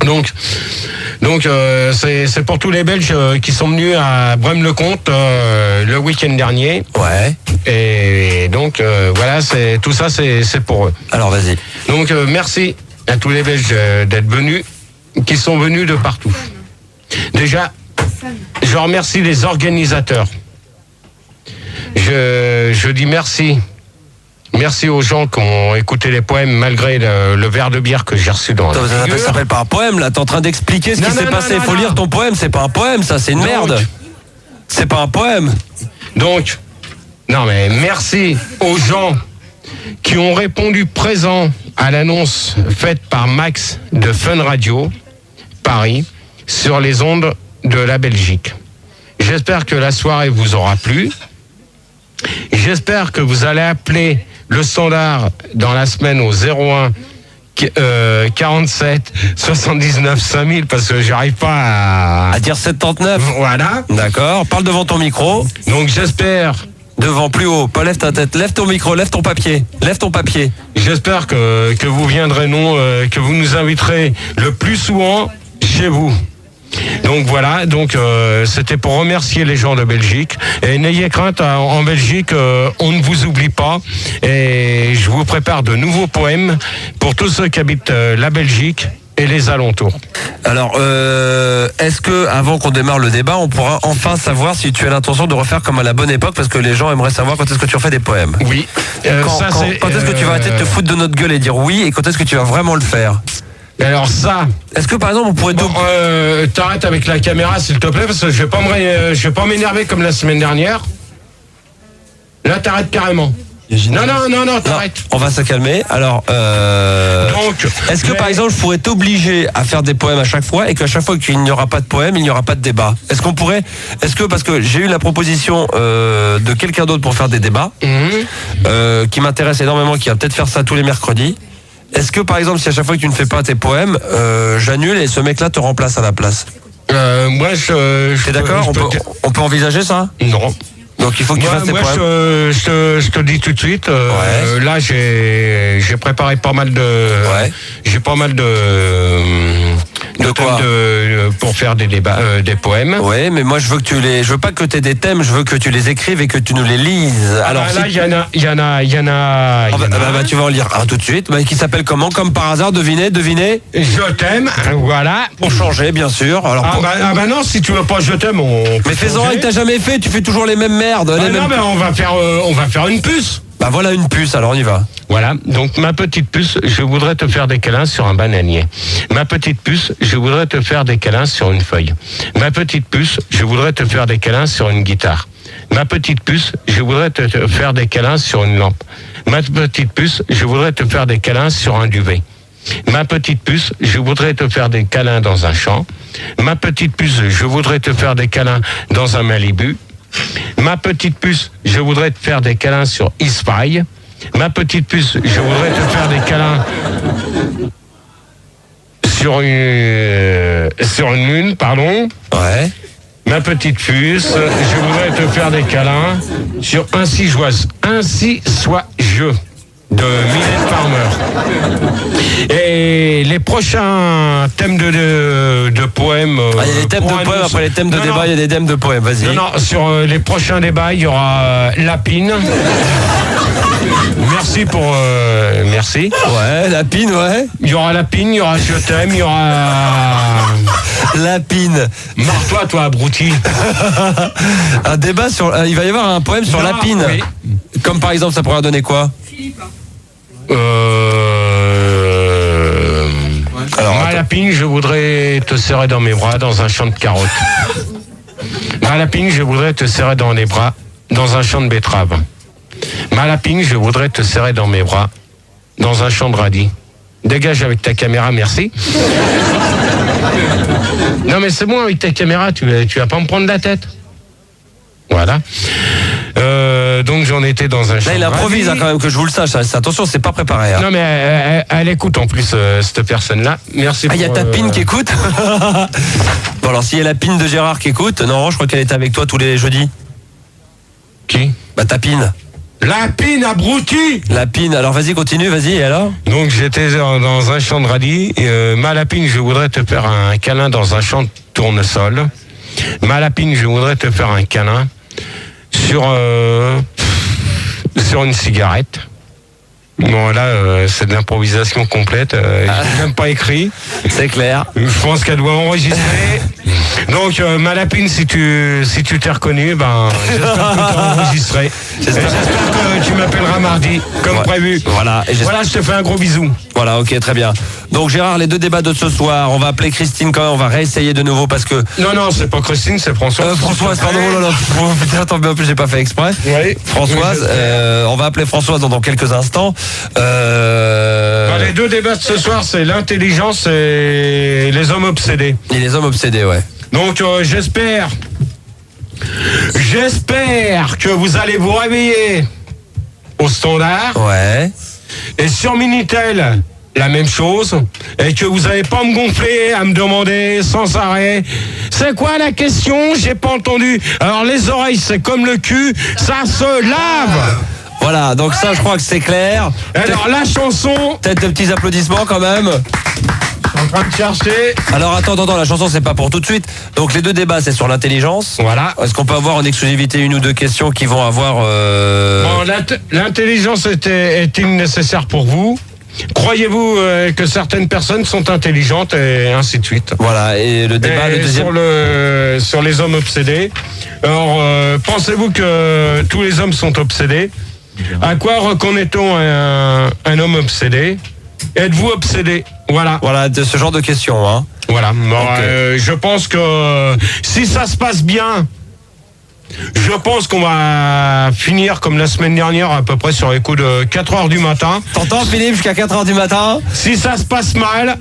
Donc c'est pour tous les Belges qui sont venus à Braine-le-Comte le week-end dernier. Ouais. Et donc voilà, tout ça c'est pour eux. Alors vas-y. Donc merci à tous les Belges d'être venus, qui sont venus de partout. Déjà, je remercie les organisateurs. Je dis merci. Merci aux gens qui ont écouté les poèmes malgré le verre de bière que j'ai reçu dans la figure. Ça s'appelle pas un poème, là. T'es en train d'expliquer ce qui s'est passé. Il faut lire ton poème. C'est pas un poème, ça. C'est une merde. C'est pas un poème. Donc, non mais merci aux gens qui ont répondu présent à l'annonce faite par Max de Fun Radio Paris sur les ondes de la Belgique. J'espère que la soirée vous aura plu. J'espère que vous allez appeler le standard dans la semaine au 01 47 79 5000 parce que j'arrive pas à dire 79. Voilà. D'accord. Parle devant ton micro. Donc j'espère. Devant, plus haut. Pas lève ta tête. Lève ton micro. Lève ton papier. Lève ton papier. J'espère que vous viendrez, que vous nous inviterez le plus souvent chez vous. Donc voilà, c'était pour remercier les gens de Belgique. Et n'ayez crainte, en Belgique, on ne vous oublie pas. Et je vous prépare de nouveaux poèmes pour tous ceux qui habitent la Belgique et les alentours. Alors, est-ce que, avant qu'on démarre le débat, on pourra enfin savoir si tu as l'intention de refaire comme à la bonne époque, parce que les gens aimeraient savoir quand est-ce que tu refais des poèmes. Oui. Quand est-ce que tu vas arrêter de te foutre de notre gueule et dire oui, et quand est-ce que tu vas vraiment le faire? Alors ça... Est-ce que par exemple on pourrait... t'arrêtes avec la caméra s'il te plaît, parce que je vais pas m'énerver comme la semaine dernière. Là t'arrêtes carrément. Non, t'arrêtes. On va se calmer. Alors, donc, est-ce que par exemple je pourrais t'obliger à faire des poèmes à chaque fois et qu'à chaque fois qu'il n'y aura pas de poème, il n'y aura pas de débat? Est-ce qu'on pourrait... parce que j'ai eu la proposition de quelqu'un d'autre pour faire des débats, qui m'intéresse énormément, qui va peut-être faire ça tous les mercredis. Est-ce que par exemple si à chaque fois que tu ne fais pas tes poèmes, j'annule et ce mec-là te remplace à la place? Moi T'es d'accord? On peut envisager ça? Non. Donc il faut que tu fasses tes poèmes. Je te dis tout de suite. Là j'ai préparé pas mal de. Ouais. J'ai pas mal de quoi pour faire des débats, des poèmes. Ouais, mais moi je veux pas que tu aies des thèmes, je veux que tu les écrives et que tu nous les lises. Alors là, il y en a. Tu vas en lire un tout de suite. Qui s'appelle comment? Comme par hasard, devinez. Je t'aime, voilà. Pour changer, bien sûr. Alors, non, si tu veux pas je t'aime, mais fais-en un que t'as jamais fait. Tu fais toujours les mêmes merdes. Non, mais on va faire une puce. Bah voilà une puce, alors on y va. Voilà, donc ma petite puce, je voudrais te faire des câlins sur un bananier. Ma petite puce, je voudrais te faire des câlins sur une feuille. Ma petite puce, je voudrais te faire des câlins sur une guitare. Ma petite puce, je voudrais te faire des câlins sur une lampe. Ma petite puce, je voudrais te faire des câlins sur un duvet. Ma petite puce, je voudrais te faire des câlins dans un champ. Ma petite puce, je voudrais te faire des câlins dans un Malibu. Ma petite puce, je voudrais te faire des câlins sur Ispaï. Ma petite puce, je voudrais te faire des câlins sur une lune, pardon. Ouais. Ma petite puce, je voudrais te faire des câlins sur Ainsi sois-je de Mylène Farmer. Et les prochains thèmes de poèmes... il y a des thèmes de poèmes, après les thèmes de débat, il y a des thèmes de poèmes, vas-y. Non, sur les prochains débats, il y aura Lapine. Merci pour... merci. Ouais, Lapine, ouais. Il y aura Lapine, il y aura Je t'aime, il y aura... Lapine. Marre-toi, toi, abruti. Un débat sur... il va y avoir un poème sur Lapine. Oui. Comme par exemple, ça pourrait donner quoi? Alors, ma lapine, je voudrais te serrer dans mes bras dans un champ de carottes. Ma lapine, je voudrais te serrer dans les bras dans un champ de betteraves. Ma lapine, je voudrais te serrer dans mes bras dans un champ de radis. Dégage avec ta caméra, merci. Non mais c'est bon, avec ta caméra, tu vas pas me prendre la tête. Voilà. Donc j'en étais dans un champ. Là il improvise quand même, que je vous le sache. Attention, c'est pas préparé. Non mais elle écoute en plus cette personne-là. Merci. Il y a ta pine qui écoute. Bon alors s'il y a la pine de Gérard qui écoute, non, je crois qu'elle était avec toi tous les jeudis. Qui? Bah ta pine. Lapine abruti. Lapine. Alors vas-y, continue, vas-y, et alors? Donc j'étais dans un champ de radis. Ma lapine, je voudrais te faire un câlin dans un champ de tournesol. Ma lapine, je voudrais te faire un câlin sur une cigarette. Bon là, c'est de l'improvisation complète. J'ai même pas écrit. C'est clair. Je pense qu'elle doit enregistrer. Donc ma lapine, si tu t'es reconnu, j'espère que tu as enregistré. J'espère que tu m'appelleras mardi, comme prévu. Voilà. Voilà, je te fais un gros bisou. Voilà, ok, très bien. Donc Gérard, les 2 débats de ce soir, on va appeler Christine quand même, on va réessayer de nouveau parce que... Non, c'est pas Christine, c'est Françoise. Françoise, pardon, oh là là, putain, attends, en plus j'ai pas fait exprès. Oui. Françoise, on va appeler Françoise dans quelques instants. Les 2 débats de ce soir, c'est l'intelligence et les hommes obsédés. Et les hommes obsédés, ouais. Donc j'espère que vous allez vous réveiller au standard. Ouais. Et sur Minitel, la même chose. Et que vous n'allez pas me gonfler à me demander sans arrêt. C'est quoi la question? J'ai pas entendu. Alors les oreilles, c'est comme le cul, ça se lave. Voilà, donc ça, je crois que c'est clair. Alors la chanson... Peut-être de petits applaudissements quand même. Je suis en train de chercher. Alors attends, la chanson c'est pas pour tout de suite. Donc les 2 débats c'est sur l'intelligence. Voilà. Est-ce qu'on peut avoir en exclusivité 1 ou 2 questions qui vont avoir... Bon, l'intelligence est-il nécessaire pour vous? Croyez-vous que certaines personnes sont intelligentes et ainsi de suite. Voilà, et le débat, le deuxième... Sur les hommes obsédés. Alors, pensez-vous que tous les hommes sont obsédés? À quoi reconnaît-on un homme obsédé? Êtes-vous obsédé? Voilà, de ce genre de questions, hein. Voilà. Bon, Okay. je pense que si ça se passe bien, je pense qu'on va finir comme la semaine dernière, à peu près sur les coups de 4h du matin. T'entends, Philippe, jusqu'à 4h du matin? Si ça se passe mal,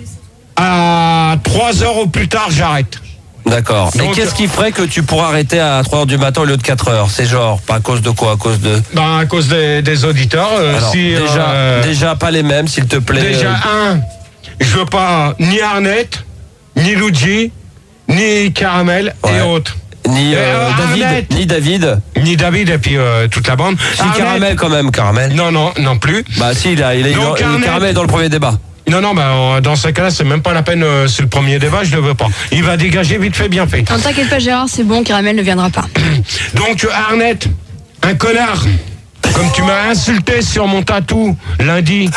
à 3h au plus tard, j'arrête. D'accord. Et Donc, qu'est-ce qui ferait que tu pourras arrêter à 3h du matin au lieu de 4h? C'est genre, pas à cause de quoi? À cause de... À cause des auditeurs. Alors, déjà, pas les mêmes, s'il te plaît. Déjà, je veux pas ni Arnett, ni Luigi, ni Caramel et autres. Ni David. Ni David et puis toute la bande. Si Caramel quand même, Caramel. Non plus. Bah si, il a eu Caramel dans le premier débat. Non, dans ce cas-là, c'est même pas la peine sur le premier débat, je ne veux pas. Il va dégager vite fait, bien fait. Ne t'inquiète pas Gérard, c'est bon, Caramel ne viendra pas. Donc Arnett, un connard, comme tu m'as insulté sur mon tatou lundi,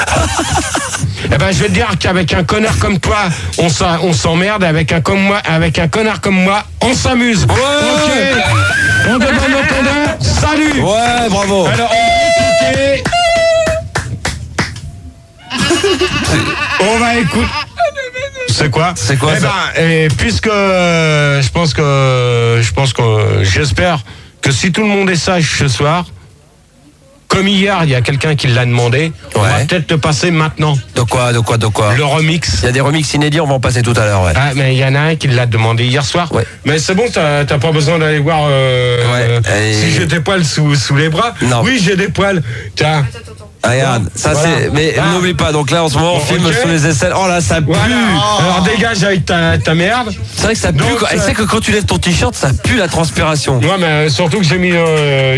je vais te dire qu'avec un connard comme toi, on s'emmerde, avec un connard comme moi, on s'amuse. Ouais. Ok, on demande entendant, salut. Ouais, bravo. Alors, ok. On va écouter. C'est quoi ça puisque j'espère que si tout le monde est sage ce soir, comme hier, il y a quelqu'un qui l'a demandé, on va peut-être le passer maintenant. De quoi Le remix. Il y a des remix inédits, on va en passer tout à l'heure, ouais. Ah, mais il y en a un qui l'a demandé hier soir. Ouais. Mais c'est bon, t'as pas besoin d'aller voir si j'ai des poils sous les bras. Non. Oui, j'ai des poils. Tiens. Regarde, ça voilà. c'est... Mais n'oublie pas, donc là en ce moment on filme sous les aisselles. Oh là, ça pue. Voilà. Alors dégage avec ta merde. C'est vrai que ça pue. Donc, Et c'est que quand tu lèves ton t-shirt, ça pue la transpiration. Ouais, mais surtout que j'ai mis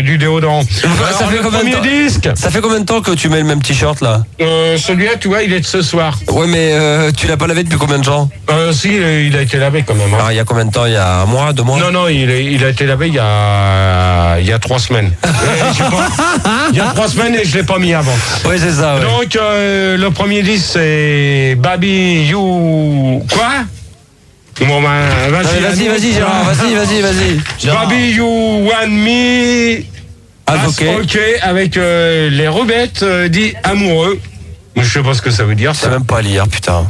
du déodorant. Ça fait combien de temps disque. Ça fait combien de temps que tu mets le même t-shirt là? Celui-là, tu vois, il est de ce soir. Ouais, mais tu l'as pas lavé depuis combien de temps? Si, il a été lavé quand même. Hein. Alors il y a combien de temps? Il y a un mois, 2 mois? Non, il a été lavé il y a 3 semaines. Il y a 3 semaines et je l'ai pas mis avant. Oui, c'est ça. Ouais. Donc le premier disque c'est Baby You. Quoi? Bon Vas-y Gérard, vas-y. Baby You Want Me. Ok, avec les Rubettes dit amoureux. Je sais pas ce que ça veut dire. C'est même pas lire, putain.